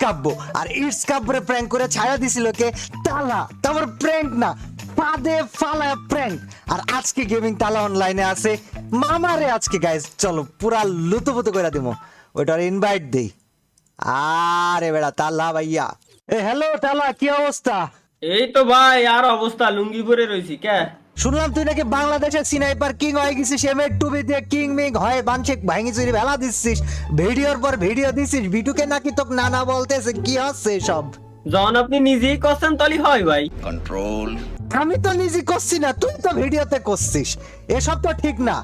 Kabya, R it's কাব্যরে prank করে ছায়া দিছিল কে তালা। তারপর প্র্যাঙ্ক না, পাদে ফালা প্র্যাঙ্ক। আর আজকে গেমিং তালা অনলাইনে আছে মামারে। আজকে গাইস চলো পুরা লুতুপুতু করে দিমু, ওইটার ইনভাইট দেই। আরে বেড়া তালা ভাইয়া, এ হ্যালো তালা, কি অবস্থা? এই তো ভাই আর অবস্থা, লুঙ্গি পরে রয়েছি কে। শুনলাম তুই নাকি বাংলাদেশের সিনাইপার কিং হয়ে গেছিস, এমএ টুবি দিয়ে কিং মিং হয় বানশেক ভাঙি চুরি ভেলা দিচ্ছিস, ভিডিওর পর ভিডিও দিছিস। বিটুকে নাকি তোকে নানা বলতেছে, কি হচ্ছে সব? যখন আপনি নিজেই করছেন তাহলে হয় ভাই। আমি তো নিজে করছি না, তুই তো ভিডিওতে করছিস। এসব তো ঠিক না,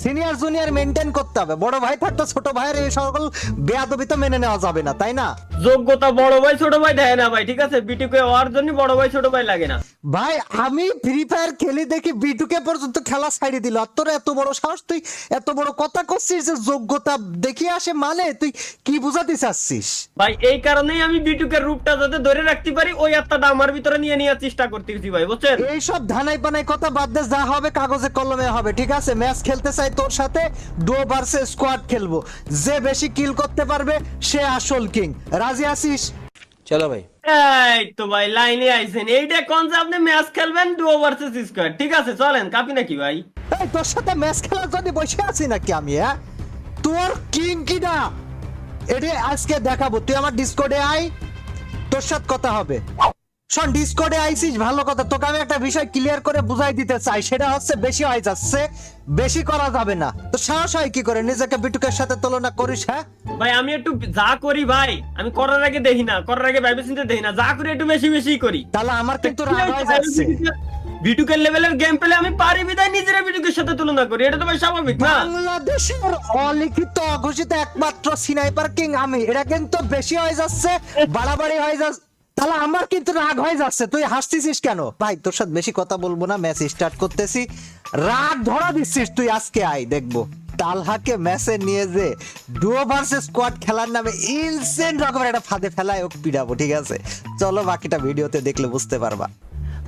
সিনিয়র জুনিয়র মেনটেন করতে হবে। বড় ভাই থাকতো ছোট ভাইয়ের এই সকল বেয়াদবি তো মেনে নেওয়া যাবে না, তাই না? যোগ্যতা বড় ভাই ছোট ভাই দেয় না ভাই, ঠিক আছে? বিটুকে হওয়ার জন্য বড় ভাই ছোট ভাই লাগে না ভাই। আমি ফ্রি ফায়ার খেলি দেখি বিটুকে পর্যন্ত খেলা ছাড়িয়ে দিল, আর তোর এত বড় সাহস, তুই এত বড় কথা করছিস যে যোগ্যতা দেখি আসে, মানে তুই কি বুঝাতে চাচ্ছিস? ভাই এই কারণেই আমি বিটুকে রূপটা যাতে ধরে রাখতে পারি ওই আত্মাটা আমার ভিতরে নিয়ে নেওয়ার চেষ্টা করতেছি ভাই, বুঝছেন? এইসব ধানাই পানাই কথা বাদ দে, যা হবে কাগজে কলমে হবে, ঠিক আছে? ম্যাচ খেলতে চাই তোর সাথে, ডো ভার্সেস স্কোয়াড খেলবো। যে বেশি কিল করতে পারবে সে আসল কিং। রাজি আছিস? চলো ভাই। এই তো ভাই লাইনে আইছেন, এইটা কোন যে আপনি ম্যাচ খেলবেন ডুও ভার্সেস স্কোয়াড, ঠিক আছে চলেন, কাপি নাকি ভাই? এই তোর সাথে ম্যাচ খেলার জন্য বসে আছি নাকি আমি? হ্যাঁ, তোর কিং কি না এটা আজকে দেখাবো। তুই আমার ডিসকর্ডে আয়, তোর সাথে কথা হবে। শোন, ডিসকর্ডে আইছিস ভালো কথা, তোকে আমি একটা বিষয় ক্লিয়ার করে বুঝাই দিতে চাই। সেটা হচ্ছে বেশি হয়ে যাচ্ছে, বেশি করা যাবে না। তো সাহস হয় কি করে নিজেকে বিটুকের সাথে তুলনা করিস? হ্যাঁ ভাই আমি একটু যা করি ভাই, আমি করার আগে দেখি না, করার আগে ভাইবে চিন্তে দেখি না, যা করি একটু বেশি বেশি করি। তাহলে আমার কিন্তু রাগ হয়ে যাচ্ছে। বিটুকের লেভেলের গেম পেলে আমি পারি বিদায় নিজেরা বিটুকের সাথে তুলনা করি, এটা তো ভাই স্বাভাবিক না? বাংলাদেশের অলিখিত অঘোষিত একমাত্র সিনাইপার কিং আমি, এটা কিন্তু বেশি হয়ে যাচ্ছে, বাড়াবাড়ি হয়ে যাচ্ছে। তাহলে আমার কিন্তু রাগ হয়ে যাচ্ছে। তুই হাসতেছিস কেন? ভাই তোর সাথে বেশি কথা বলবো না, ম্যাচ স্টার্ট করতেছি। রাগ ধরা দিচ্ছিস তুই, আজকে আয় দেখবো তালহাকে ম্যাচে নিয়ে যে ডুও ভার্সেস স্কোয়াড খেলার নামে ইনসেন্ট রকমের একটা ফাঁদে ফেলায় ওকে পিড়াবো, ঠিক আছে? চলো বাকিটা ভিডিওতে দেখলে বুঝতে পারবা।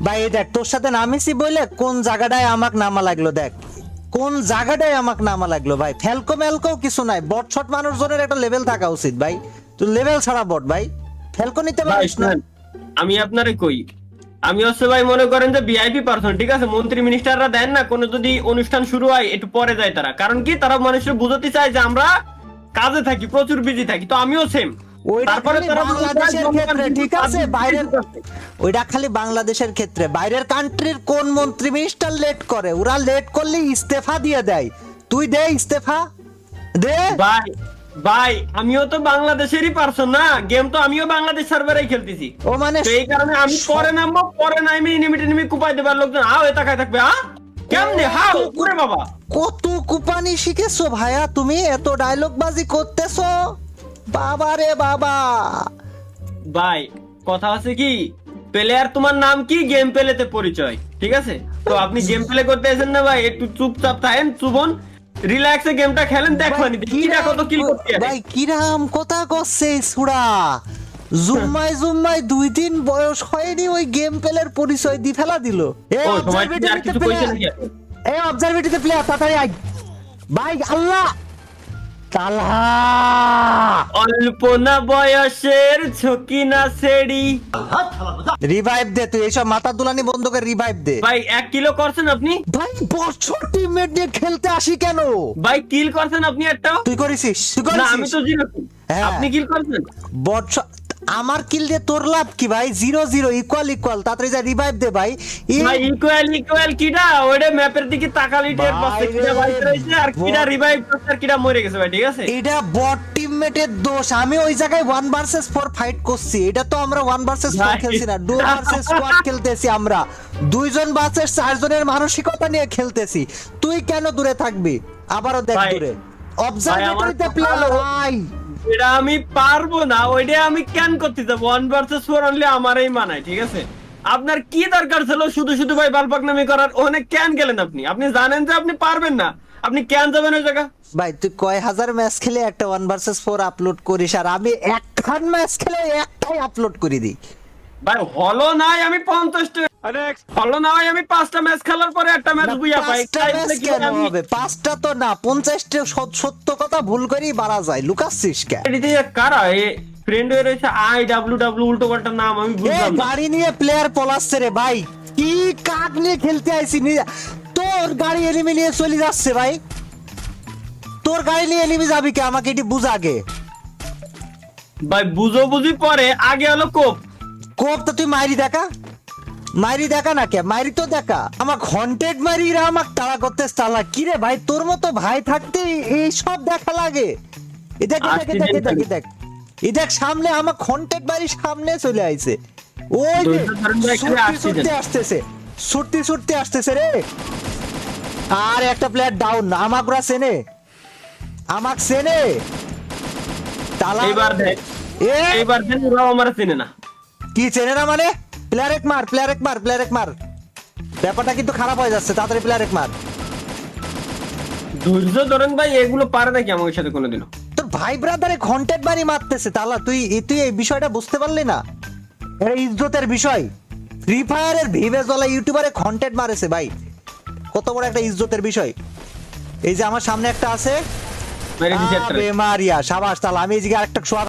ভাই এই দেখ, তোর সাথে নামিছি বলে কোন জায়গাটায় আমাক নামা লাগলো, দেখ কোন জায়গাটায় আমাক নামা লাগলো। ভাই ফেলকো মেলকো কিছু নাই, বট শট মানুষজনের একটা লেভেল থাকা উচিত ভাই। তুই লেভেল ছাড়া বট ভাই, ফেলকো নিতে পারিস না। আমি আপনারে কই, আমি হচ্ছে ভাই মনে করেন যে ভিআইপি পারসন, ঠিক আছে? মন্ত্রী মিনিস্টাররা দেন না কোনো যদি অনুষ্ঠান শুরু হয় একটু পরে যায় তারা, কারণ কি তারা মানুষের বুঝাতে চায় যে আমরা কাজে থাকি, প্রচুর বিজি থাকি, তো আমিও সেম। তারপরে বাংলাদেশের ক্ষেত্রে ঠিক আছে, বাইরের ওইটা খালি বাংলাদেশের ক্ষেত্রে, বাইরের কান্ট্রির কোন মন্ত্রী মিনিস্টার লেট করে, ওরা লেট করলে ইস্তেফা দিয়ে দেয়। তুই দে ইস্তেফা দে। ভাই ভাই আমিও তো বাংলাদেশেরই পারসন না, গেম তো আমিও বাংলাদেশ সার্ভারেই খেলতেছি। ও মানে তো এই কারণে আমি পরে নামবো, পরে নামে নিমি কুপাই দেবার লোকজন হাও এ তাকায় থাকবে। হ্যাঁ কেমনে হাও করে বাবা, কত কুপানি শিখেছো ভাইয়া তুমি, এত ডায়লগ বাজি করতেছো? বাবা রে বাবা। ভাই কথা আছে কি, প্লেয়ার তোমার নাম কি, গেম প্লেতে পরিচয়, ঠিক আছে? তো আপনি গেম প্লে করতে এসেন না ভাই, একটু চুপচাপ থাকেন, চুবন রিল্যাক্সে গেমটা খেলেন, দেখবানি কিরা কত কিল করতে ভাই কিরাম কথা করছে সুরা। জুম্মাই জুম্মাই 2-3 বয়স হয়নি ওই গেম প্লের পরিচয় দি ফেলা দিল। ও তোমার কি আর কিছু কইছে নাকি? এই অবজারভেটরিতে প্লেয়ার তাড়াতাড়ি আই ভাই। আল্লাহ তালহা অল্প না বয়সের ঝুঁকি না সেড়ি। রিভাইভ দে, তুই এইসব মাথা দুলানি বন্ধ করে রিভাইভ দে। ভাই 1 কিলো করছেন আপনি? ভাই বছর টিমমেট নিয়ে খেলতে আসি কেন? ভাই কিল করছেন আপনি একটা? তুই করিস? না আমি তো জিরো। হ্যাঁ। আপনি কিল করছেন? বছর আমার কিল দিয়ে তোর লাভ কি ভাই? 0-0 ইকুয়াল ইকুয়াল, তাড়াতাড়ি যা রিভাইভ দে ভাই। ভাই ইকুয়াল কিডা ওইটা ম্যাপের দিকে তাকালি টের পাচ্ছে কিডা ভাই রইছে আর কিডা রিভাইভ করছে আর কিডা মরে গেছে ভাই, ঠিক আছে? এটা বট টিমমেটের দোষ। আমি ওই জায়গায় 1 ভার্সেস 4 ফাইট করছি, এটা তো আমরা 1 ভার্সেস 4 খেলছি না, 2 ভার্সেস স্কোয়াড খেলতেছি আমরা, 2 জন ভার্সেস 4 জনের মানসিকতা নিয়ে খেলতেছি। তুই কেন দূরে থাকবি? আবারও দেখ দূরে অবজারভেটরিতে প্লেয়ার ভাই। এটা আমি পারবো না, ওইটা আমি কেন করতে যাব? 1 ভার্সেস 4 অনলি আমারই মানায়, ঠিক আছে? আপনার কি দরকার ছিল শুধু শুধু ভাই বালপাকনামি করার? ওখানে কেন গেলেন আপনি? আপনি জানেন যে আপনি পারবেন না, আপনি কেন যাবেন ওই জায়গা? ভাই তুই কয় হাজার ম্যাচ খেলে একটা 1 ভার্সেস 4 আপলোড করিস, আর আমি একখান ম্যাচ খেলে একটাই আপলোড করে দিই। ভাই হলো নাই আমি 50টা, হলো না ভাই আমি 5টা ম্যাচ খেলার পরে একটা ম্যাচ বুইয়া পাই। 5টা ম্যাচ কেন হবে? 5টা তো না 50টা, সত্য কথা ভুল করেই বাড়া যায়। লুকাচ্ছিস কেন? এদিকে কারা ফ্রেন্ড হয়ে রয়েছে IWW উল্টো পাল্টা নাম আমি এ বুঝলাম না। গাড়ি নিয়ে প্লেয়ার পলাচ্ছে রে ভাই, কি কাক নিয়ে খেলতে আইছি তোর গাড়ি এনিমি নিয়ে চলে যাচ্ছে ভাই, তোর গাড়ি নিয়ে এনিমি যাবি কে আমাকে এটি বুঝ আগে। ভাই বুঝো বুঝি পরে, আগে হলো কোপ। কোপ তো তুই মাইরি দেখা, মাইরি দেখা না কে, মাইরি তো দেখা আমাক হন্টেড মারিরা আমাক তাড়া করতে তালা কি রে ভাই, তোর মতো ভাই থাকতে এই সব দেখা লাগে। এ দেখ এ দেখ এ দেখ এ দেখ এ দেখ এ দেখ সামনে আমাক হন্টেড মারি সামনে চলে আইছে, ওই যে ধৈর্য ধরেন ভাই, এখানে ছুটতে আসছি ছুটতে যেন। আসতেছে, ছুটতে ছুটতে আসতেছে রে। আর একটা প্লেয়ার ডাউন, আমাক ওরা চেনে, আমাক চেনে তালা। এইবার দেখ, এ এইবার দেখ ওরাও আমার চেনে না। কি চেনে না মানে, প্লেয়ার এক মার, প্লেয়ার এক মার, প্লেয়ার এক মার, ব্যাপারটা কিন্তু খারাপ হয়ে যাচ্ছে, তাড়াতাড়ি প্লেয়ার এক মার। ধৈর্য ধরেন ভাই, এগুলো পারে নাকি আমার সাথে কোনোদিনও। তোর ভাই ব্রাদারে ঘন্টেট বাড়ি মারতেছে তালা, তুই এই বিষয়টা বুঝতে পারলি না, এটা ইজ্জতের বিষয়। ফ্রি ফায়ারের ভিভে জ্বলা ইউটিউবারে কন্টেন্ট মারেছে ভাই, কত বড় একটা ইজ্জতের বিষয়। এই যে আমার সামনে একটা আছে, মেরে দিছে একটা। আবে মারিয়া সাবাস তালা, আমি এই যে আরেকটা শোয়া